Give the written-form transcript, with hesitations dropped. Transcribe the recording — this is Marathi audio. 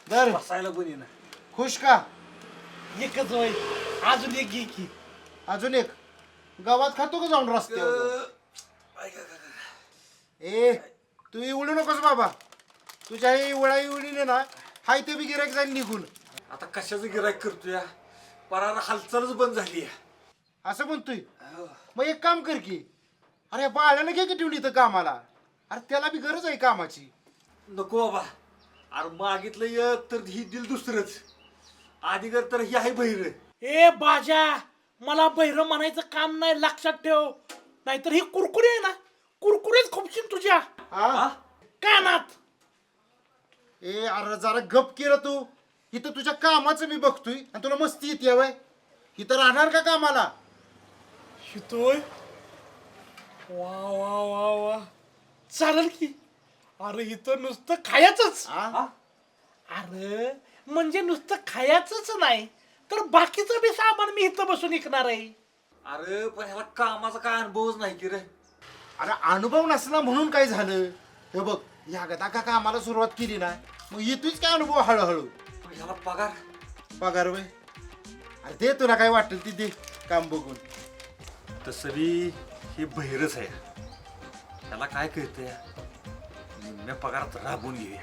दर बसायला पण येईना. खुश का? एकच वय अजून एक घे की. अजून एक गावात खातो का जाऊन रस्त्यावर? ए तू इवडू नकोस बाबा. तुझ्या ही इवळा इवडीने ना हाय ते बी गिरायक जाईल निघून. आता कशाचं गिरायक करतोय? परार हालचालच बंद झाली. असं म्हणतोय. मग एक काम कर की, अरे बाळाला घे की ठेवून इथं कामाला. अरे त्याला बी गरज आहे कामाची. नको बाबा. अरे मागितलं एक तर ही दिल दुसरंच. आधीगर तर ही आहे बहिर. ए बाजा, मला बहिर म्हणायचं काम नाही, लक्षात ठेव. नाहीतर ही कुरकुरी आहे ना, कुरकुरीच खुपशील तुझ्या हा कानात. ए अरे जरा गप केलं तू. इथं तुझ्या कामाचं मी बघतोय आणि तुला मस्ती येते वय. इथं राहणार का कामाला? शितोय. वा वा वा वा, चालेल की. अरे इथं नुसतं खायचंच. हा? अरे म्हणजे नुसतं खायचंच नाही तर बाकीचं बी सामान मी इथं बसून विकणार आहे. अरे पण ह्याला कामाचा काय अनुभवच नाही की रे. अरे अनुभव नसला म्हणून काय झालं? हे बघ या गदा का कामाला सुरुवात केली ना मग येतोच काय अनुभव हळूहळू. पण ह्याला पगार. पगार वय अरे दे तुला काय वाटेल ती दे काम बघून. तसं बी हे बहिरच आहे. ह्याला काय कळतंय? निम्म्या पगारात राबून घेऊया.